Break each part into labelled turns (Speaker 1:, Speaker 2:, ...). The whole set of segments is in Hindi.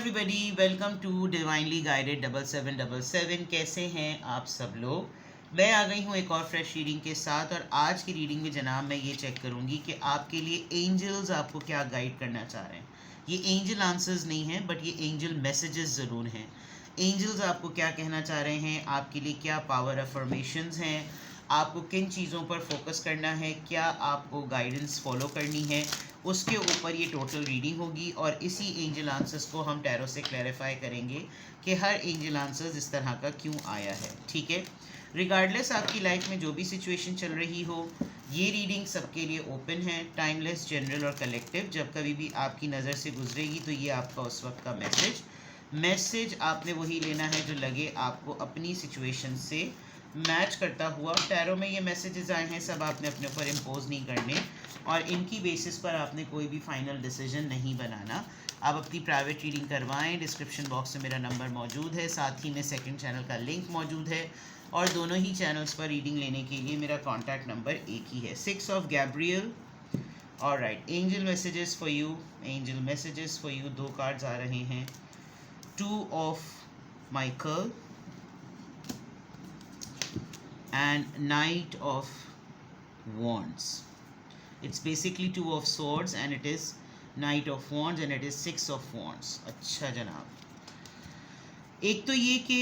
Speaker 1: Everybody, welcome to divinely guided 7777। कैसे हैं आप सब लोग। मैं आ गई हूँ एक और फ्रेश रीडिंग के साथ। और आज की रीडिंग में जनाब मैं ये चेक करूँगी कि आपके लिए एंजल्स आपको क्या गाइड करना चाह रहे हैं। ये एंजल आंसर्स नहीं हैं, बट ये एंजल मैसेजेस ज़रूर हैं। एंजल्स आपको क्या कहना चाह रहे हैं, आपके लिए क्या पावर अफर्मेशंस हैं, आपको किन चीज़ों पर फोकस करना है, क्या आपको गाइडेंस फॉलो करनी है, उसके ऊपर ये टोटल रीडिंग होगी। और इसी एंजल आंसर्स को हम टैरो से क्लैरिफाई करेंगे कि हर एंजल आंसर्स इस तरह का क्यों आया है। ठीक है, रिगार्डलेस आपकी लाइफ में जो भी सिचुएशन चल रही हो, ये रीडिंग सबके लिए ओपन है, टाइमलेस, जनरल और कलेक्टिव। जब कभी भी आपकी नज़र से गुजरेगी तो ये आपका उस वक्त का मैसेज आपने वही लेना है जो लगे आपको अपनी सिचुएशन से मैच करता हुआ। टैरो में ये मैसेजेस आए हैं, सब आपने अपने ऊपर इम्पोज नहीं करने और इनकी बेसिस पर आपने कोई भी फाइनल डिसीजन नहीं बनाना। आप अपनी प्राइवेट रीडिंग करवाएं। डिस्क्रिप्शन बॉक्स में मेरा नंबर मौजूद है, साथ ही में सेकंड चैनल का लिंक मौजूद है और दोनों ही चैनल्स पर रीडिंग लेने के लिए मेरा कॉन्टैक्ट नंबर एक ही है, 6 of Gabriel. Alright, angel messages for you, angel messages for you. दो कार्ड्स आ रहे हैं, 2 of Michael and Knight of Wands. It's basically 2 of Swords and it is Knight of Wands and it is 6 of Wands. अच्छा जनाब, एक तो ये कि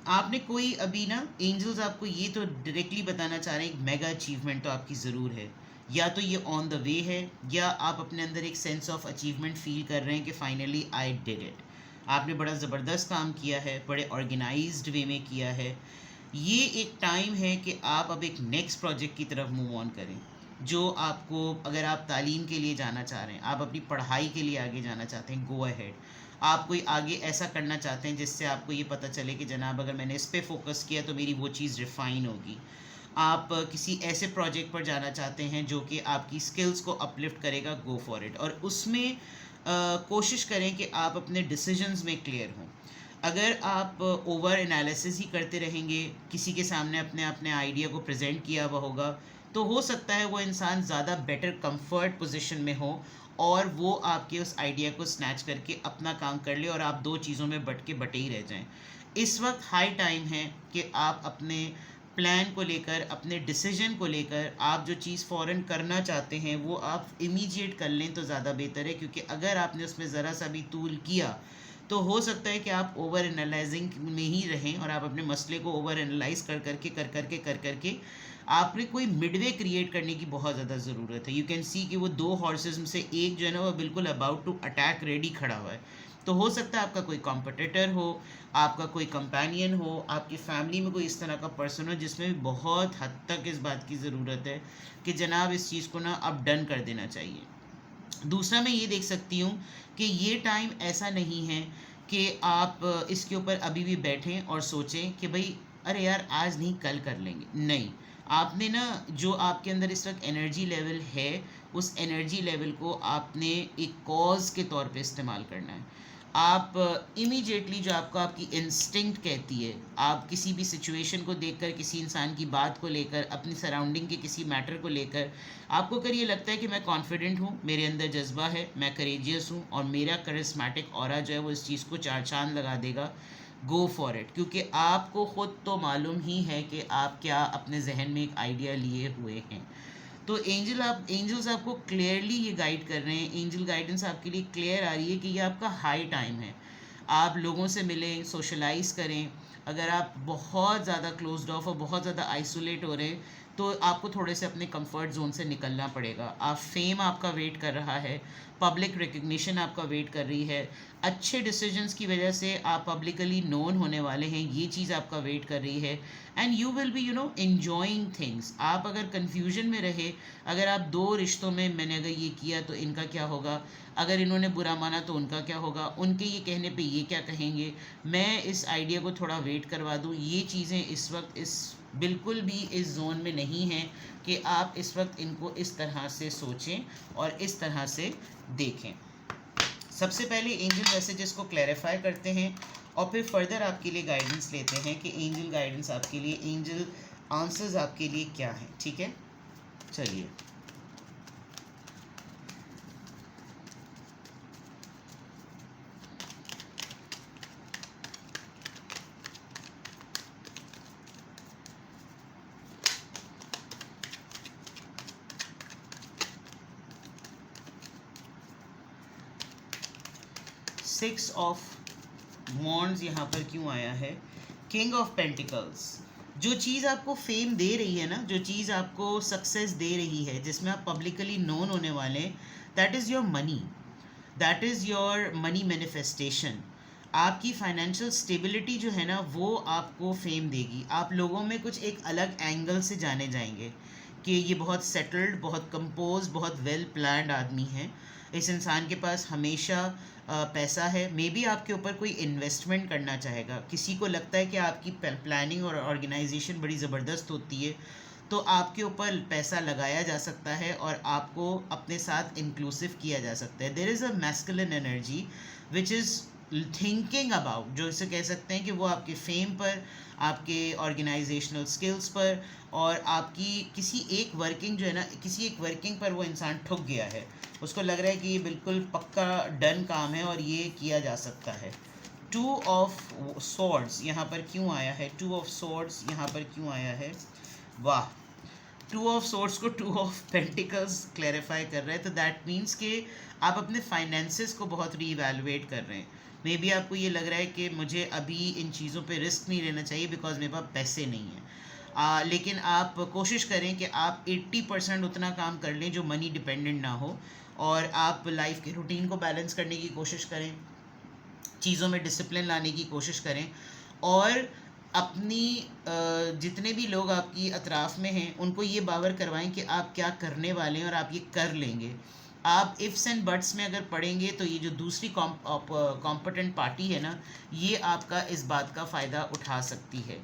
Speaker 1: आपने कोई अभी ना, एंजल्स आपको ये तो डायरेक्टली बताना चाह रहे हैं एक मेगा अचीवमेंट तो आपकी ज़रूर है, या तो ये ऑन द वे है, या आप अपने अंदर एक सेंस ऑफ अचीवमेंट फील कर रहे हैं कि फाइनली आई डिड इट। आपने बड़ा ज़बरदस्त काम किया है, बड़े ऑर्गेनाइज्ड वे में किया है। ये एक टाइम है कि आप अब एक नेक्स्ट प्रोजेक्ट की तरफ मूव ऑन करें, जो आपको, अगर आप तालीम के लिए जाना चाह रहे हैं, आप अपनी पढ़ाई के लिए आगे जाना चाहते हैं, गो अहेड। आप कोई आगे ऐसा करना चाहते हैं जिससे आपको ये पता चले कि जनाब अगर मैंने इस पे फोकस किया तो मेरी वो चीज़ रिफ़ाइन होगी। आप किसी ऐसे प्रोजेक्ट पर जाना चाहते हैं जो कि आपकी स्किल्स को अपलिफ्ट करेगा, गो फॉर इट। और उसमें कोशिश करें कि आप अपने डिसीजंस में क्लियर हों। अगर आप ओवर एनालिसिस ही करते रहेंगे, किसी के सामने अपने आइडिया को प्रेजेंट किया हुआ होगा, तो हो सकता है वो इंसान ज़्यादा बेटर कंफर्ट पोजीशन में हो और वो आपके उस आइडिया को स्नैच करके अपना काम कर ले और आप दो चीज़ों में बटे ही रह जाएं। इस वक्त हाई टाइम है कि आप अपने प्लान को लेकर, अपने डिसीजन को लेकर, आप जो चीज़ फ़ौरन करना चाहते हैं वो आप इमीडिएट कर लें तो ज़्यादा बेहतर है। क्योंकि अगर आपने उसमें ज़रा सा भी तूल किया तो हो सकता है कि आप ओवर एनालाइजिंग में ही रहें और आप अपने मसले को ओवर एनालाइज कर करके आपने कोई मिडवे क्रिएट करने की बहुत ज़्यादा ज़रूरत है। यू कैन सी कि वो दो हॉर्सेस में से एक जो है ना वो बिल्कुल अबाउट टू अटैक रेडी खड़ा हुआ है। तो हो सकता है आपका कोई कॉम्पिटिटर हो, आपका कोई कंपेनियन हो, आपकी फैमिली में कोई इस तरह का पर्सन हो जिसमें भी बहुत हद तक इस बात की ज़रूरत है कि जनाब इस चीज़ को ना अब डन कर देना चाहिए। दूसरा, मैं ये देख सकती हूँ कि ये टाइम ऐसा नहीं है कि आप इसके ऊपर अभी भी बैठें और सोचें कि भाई अरे यार आज नहीं कल कर लेंगे। नहीं, आपने ना जो आपके अंदर इस वक्त एनर्जी लेवल है, उस एनर्जी लेवल को आपने एक कॉज के तौर पे इस्तेमाल करना है। आप इमीडिएटली जो आपको आपकी इंस्टिंक्ट कहती है, आप किसी भी सिचुएशन को देखकर, किसी इंसान की बात को लेकर, अपनी सराउंडिंग के किसी मैटर को लेकर आपको अगर ये लगता है कि मैं कॉन्फिडेंट हूँ, मेरे अंदर जज्बा है, मैं करेजियस हूँ और मेरा करिस्मेटिक ऑरा जो है वो इस चीज़ को चार चांद लगा देगा, गो फॉर इट। क्योंकि आपको ख़ुद तो मालूम ही है कि आप क्या अपने जहन में एक आइडिया लिए हुए हैं। तो एंजल्स आपको क्लियरली ये गाइड कर रहे हैं। एंजल गाइडेंस आपके लिए क्लियर आ रही है कि ये आपका हाई टाइम है। आप लोगों से मिलें, सोशलाइज़ करें। अगर आप बहुत ज़्यादा क्लोज्ड ऑफ और बहुत ज़्यादा आइसोलेट हो रहे हैं तो आपको थोड़े से अपने कंफर्ट जोन से निकलना पड़ेगा। आप फेम आपका वेट कर रहा है, पब्लिक रिकग्निशन आपका वेट कर रही है, अच्छे डिसीजंस की वजह से आप पब्लिकली नोन होने वाले हैं, ये चीज़ आपका वेट कर रही है। And you will be enjoying things. आप अगर कन्फ्यूजन में रहे, अगर आप दो रिश्तों में, मैंने अगर ये किया तो इनका क्या होगा, अगर इन्होंने बुरा माना तो उनका क्या होगा, उनके ये कहने पे ये क्या कहेंगे, मैं इस आइडिया को थोड़ा वेट करवा दूँ, ये चीज़ें इस वक्त इस बिल्कुल भी इस जोन में नहीं हैं कि आप इस वक्त इनको इस तरह से सोचें और इस तरह से देखें। सबसे पहले एंजल मैसेजेस को क्लैरिफाई करते हैं और फिर फर्दर आपके लिए गाइडेंस लेते हैं कि एंजल गाइडेंस आपके लिए, एंजल आंसर्स आपके लिए क्या हैं। ठीक है, चलिए। 6 ऑफ वॉन्ड्स यहाँ पर क्यों आया है? किंग ऑफ पेंटिकल्स, जो चीज़ आपको फेम दे रही है ना, जो चीज़ आपको सक्सेस दे रही है, जिसमें आप पब्लिकली नोन होने वाले, that is your money, that is your money manifestation. आपकी फाइनेंशियल स्टेबिलिटी जो है ना, वो आपको फेम देगी। आप लोगों में कुछ एक अलग एंगल से जाने जाएंगे कि ये बहुत सेटल्ड, बहुत कंपोज, बहुत वेल प्लान्ड आदमी है। इस इंसान के पास हमेशा पैसा है। मे बी आपके ऊपर कोई इन्वेस्टमेंट करना चाहेगा। किसी को लगता है कि आपकी प्लानिंग और ऑर्गेनाइजेशन बड़ी ज़बरदस्त होती है, तो आपके ऊपर पैसा लगाया जा सकता है और आपको अपने साथ इंक्लूसिव किया जा सकता है। There is a masculine energy which is thinking about, जो इसे कह सकते हैं कि वो आपके फेम पर, आपके ऑर्गेनाइजेशनल स्किल्स पर, और आपकी किसी एक वर्किंग जो है ना, किसी एक वर्किंग पर वो इंसान ठुक गया है। उसको लग रहा है कि ये बिल्कुल पक्का डन काम है और ये किया जा सकता है। 2 ऑफ सॉर्ड्स यहाँ पर क्यों आया है? 2 ऑफ सॉर्ड्स यहाँ पर क्यों आया है? वाह, 2 ऑफ सोर्स को 2 ऑफ पेंटिकल्स क्लैरिफाई कर रहे हैं, तो दैट मीन्स कि आप अपने फाइनेंसेस को बहुत रीवैल्यूएट कर रहे हैं। मे बी आपको ये लग रहा है कि मुझे अभी इन चीज़ों पे रिस्क नहीं लेना चाहिए बिकॉज मेरे पास पैसे नहीं हैं। लेकिन आप कोशिश करें कि आप 80% उतना काम कर लें जो मनी डिपेंडेंट ना हो, और आप लाइफ के रूटीन को बैलेंस करने की कोशिश करें, चीज़ों में डिसिप्लिन लाने की कोशिश करें, और अपनी जितने भी लोग आपकी अतराफ़ में हैं उनको ये बावर करवाएं कि आप क्या करने वाले हैं और आप ये कर लेंगे। आप इफ़्स एंड बट्स में अगर पढ़ेंगे तो ये जो दूसरी कॉम्पिटेंट पार्टी है ना, ये आपका इस बात का फ़ायदा उठा सकती है।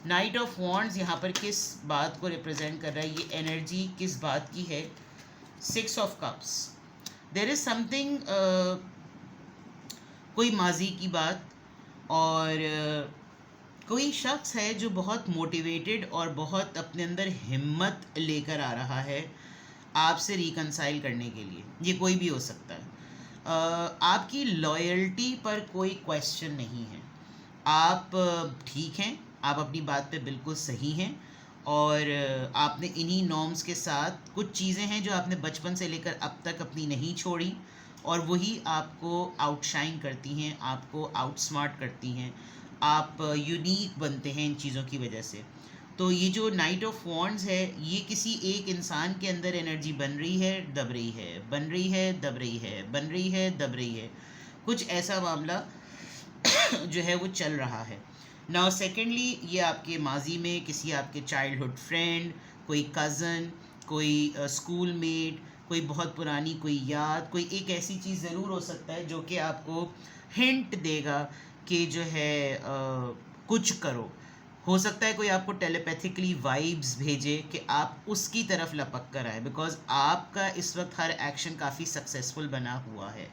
Speaker 1: नाइट ऑफ वॉन्ड्स यहाँ पर किस बात को रिप्रेजेंट कर रहा है? ये एनर्जी किस बात की है? 6 of cups, there is something, कोई माजी की बात, और कोई शख्स है जो बहुत मोटिवेटेड और बहुत अपने अंदर हिम्मत लेकर आ रहा है आपसे रिकंसाइल करने के लिए। ये कोई भी हो सकता है। आपकी लॉयल्टी पर कोई क्वेश्चन नहीं है। आप ठीक हैं, आप अपनी बात पे बिल्कुल सही हैं, और आपने इन्हीं नॉर्म्स के साथ, कुछ चीज़ें हैं जो आपने बचपन से लेकर अब तक अपनी नहीं छोड़ी, और वही आपको आउटशाइन करती हैं, आपको आउटस्मार्ट करती हैं, आप यूनिक बनते हैं इन चीज़ों की वजह से। तो ये जो नाइट ऑफ वॉन्ड्स है, ये किसी एक इंसान के अंदर एनर्जी बन रही है, दब रही है, बन रही है, दब रही है, बन रही है, दब रही है, कुछ ऐसा मामला जो है वो चल रहा है। नाउ सेकेंडली, ये आपके माजी में किसी आपके चाइल्डहुड फ्रेंड, कोई कज़न, कोई स्कूल मेट, कोई बहुत पुरानी कोई याद, कोई एक ऐसी चीज़ ज़रूर हो सकता है जो कि आपको हिंट देगा कि जो है कुछ करो। हो सकता है कोई आपको टेलीपैथिकली वाइब्स भेजे कि आप उसकी तरफ लपक कर आए, बिकॉज आपका इस वक्त हर एक्शन काफ़ी सक्सेसफुल बना हुआ है।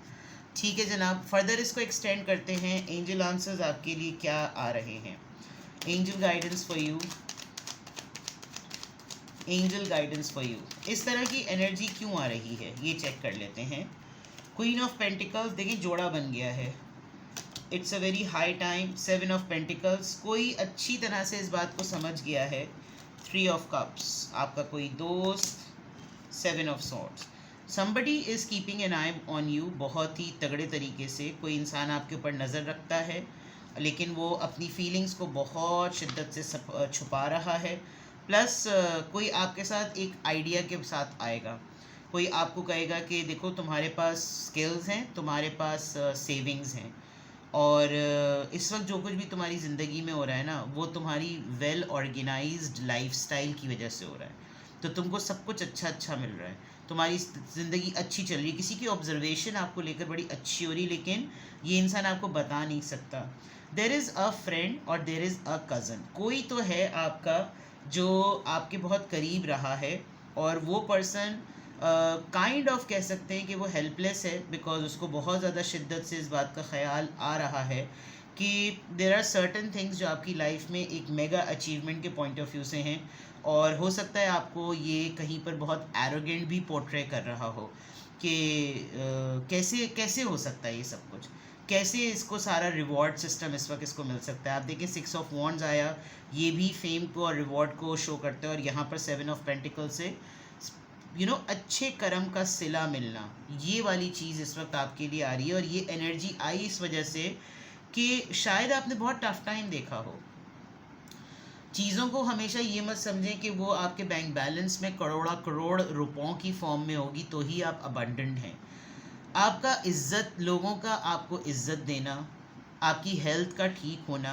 Speaker 1: ठीक है जनाब, फर्दर इसको एक्सटेंड करते हैं। एंजल आंसर्स आपके लिए क्या आ रहे हैं? Angel guidance for you, angel guidance for you. इस तरह की एनर्जी क्यों आ रही है ये चेक कर लेते हैं। क्वीन ऑफ पेंटिकल्स, देखिए जोड़ा बन गया है, it's a very high time. 7 of pentacles, कोई अच्छी तरह से इस बात को समझ गया है। 3 ऑफ कप्स, आपका कोई दोस्त। 7 of swords, somebody is keeping an eye on you, बहुत ही तगड़े तरीके से कोई इंसान आपके ऊपर नज़र रखता है, लेकिन वो अपनी फीलिंग्स को बहुत शिद्दत से छुपा रहा है। प्लस कोई आपके साथ एक आइडिया के साथ आएगा, कोई आपको कहेगा कि देखो तुम्हारे पास स्किल्स हैं, तुम्हारे पास सेविंग्स हैं, और इस वक्त जो कुछ भी तुम्हारी ज़िंदगी में हो रहा है ना, वो तुम्हारी वेल ऑर्गेनाइज्ड लाइफस्टाइल की वजह से हो रहा है। तो तुमको सब कुछ अच्छा मिल रहा है, तुम्हारी ज़िंदगी अच्छी चल रही है, किसी की ऑब्जर्वेशन आपको लेकर बड़ी अच्छी हो रही है, लेकिन ये इंसान आपको बता नहीं सकता। देयर इज़ अ फ्रेंड और देयर इज़ अ कज़न, कोई तो है आपका जो आपके बहुत करीब रहा है, और वो पर्सन काइंड ऑफ कह सकते हैं कि वो हेल्पलेस है, बिकॉज उसको बहुत ज़्यादा शिद्दत से इस बात का ख्याल आ रहा है कि देर आर सर्टन थिंग्स जो आपकी लाइफ में एक मेगा अचीवमेंट के पॉइंट ऑफ व्यू से हैं, और हो सकता है आपको ये कहीं पर बहुत एरोगेंट भी पोर्ट्रे कर रहा हो कि कैसे कैसे हो सकता है ये सब कुछ, कैसे इसको सारा रिवॉर्ड सिस्टम इस वक्त इसको मिल सकता है। आप देखिए 6 ऑफ वॉन्ड्स आया, ये भी फेम को और रिवॉर्ड को शो करता है, और यहाँ पर 7 ऑफ पेंटिकल से अच्छे कर्म का सिला मिलना, ये वाली चीज़ इस वक्त आपके लिए आ रही है। और ये एनर्जी आई इस वजह से कि शायद आपने बहुत टफ टाइम देखा हो। चीज़ों को हमेशा ये मत समझें कि वो आपके बैंक बैलेंस में करोड़ रुपयों की फॉर्म में होगी तो ही आप अबंडेंट हैं। आपका इज़्ज़त, लोगों का आपको इज़्ज़त देना, आपकी हेल्थ का ठीक होना,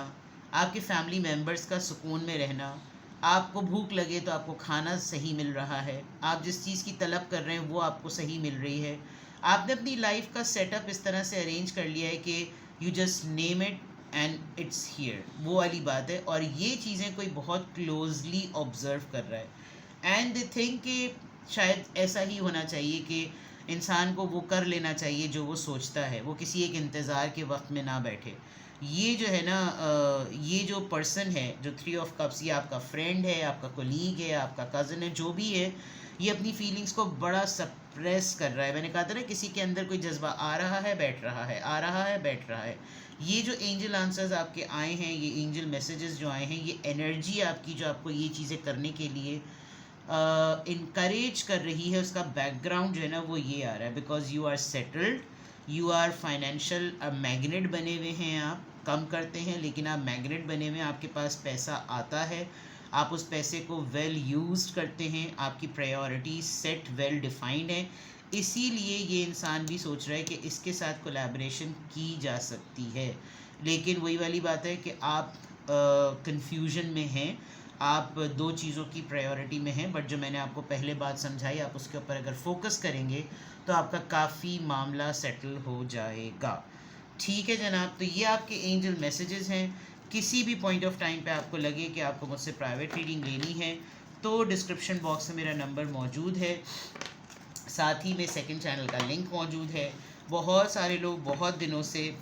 Speaker 1: आपके फैमिली मेम्बर्स का सुकून में रहना, आपको भूख लगे तो आपको खाना सही मिल रहा है, आप जिस चीज़ की तलब कर रहे हैं वो आपको सही मिल रही है, आपने अपनी लाइफ का सेटअप इस तरह से अरेंज कर लिया है कि you just name it and it's here, वो वाली बात है। और ये चीज़ें कोई बहुत क्लोजली ऑब्ज़र्व कर रहा है एंड दे थिंक कि शायद ऐसा ही होना चाहिए कि इंसान को वो कर लेना चाहिए जो वो सोचता है, वो किसी एक इंतज़ार के वक्त में ना बैठे। ये जो है ना, ये जो पर्सन है जो 3 ऑफ कप्स, ये आपका फ्रेंड है, आपका कोलीग है, आपका कज़न है, जो भी है, ये अपनी फीलिंग्स को बड़ा सप्रेस कर रहा है। मैंने कहा था ना, किसी के अंदर कोई जज्बा आ रहा है, बैठ रहा है, आ रहा है, बैठ रहा है। ये जो एंजल आंसर्स आपके आए हैं, ये एंजल मैसेजेस जो आए हैं, ये एनर्जी आपकी जो आपको ये चीज़ें करने के लिए इनकरेज कर रही है, उसका बैकग्राउंड जो है ना वो ये आ रहा है। Because you are settled, you are financial magnet बने हुए हैं, आप कम करते हैं लेकिन आप मैग्नेट बने हुए हैं, आपके पास पैसा आता है, आप उस पैसे को वेल यूज्ड करते हैं, आपकी प्रायोरिटी सेट वेल डिफाइंड है। इसीलिए ये इंसान भी सोच रहा है कि इसके साथ कोलैबोरेशन की जा सकती है। लेकिन वही वाली बात है कि आप कंफ्यूजन में हैं, आप दो चीज़ों की प्रायोरिटी में हैं। बट जो मैंने आपको पहले बात समझाई, आप उसके ऊपर अगर फोकस करेंगे तो आपका काफ़ी मामला सेटल हो जाएगा। ठीक है जनाब, तो ये आपके एंजल मैसेजेस हैं। किसी भी पॉइंट ऑफ टाइम पे आपको लगे कि आपको मुझसे प्राइवेट रीडिंग लेनी है तो डिस्क्रिप्शन बॉक्स में मेरा नंबर मौजूद है, साथ ही में सेकंड चैनल का लिंक मौजूद है। बहुत सारे लोग बहुत दिनों से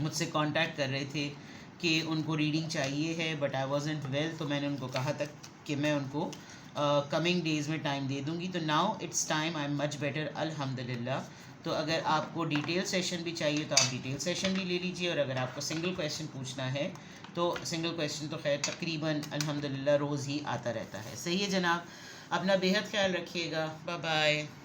Speaker 1: मुझसे कांटेक्ट कर रहे थे कि उनको रीडिंग चाहिए है, बट आई वाज़न्ट वेल, तो मैंने उनको कहा था कि मैं उनको कमिंग डेज़ में टाइम दे दूँगी। तो now it's time, I am much better अल्हम्दुलिल्लाह। तो अगर आपको डिटेल सेशन भी चाहिए तो आप डिटेल सेशन भी ले लीजिए, और अगर आपको सिंगल क्वेश्चन पूछना है तो सिंगल क्वेश्चन तो खैर तकरीबन अल्हम्दुलिल्लाह रोज़ ही आता रहता है। सही है जनाब, अपना बेहद ख्याल रखिएगा। Bye bye.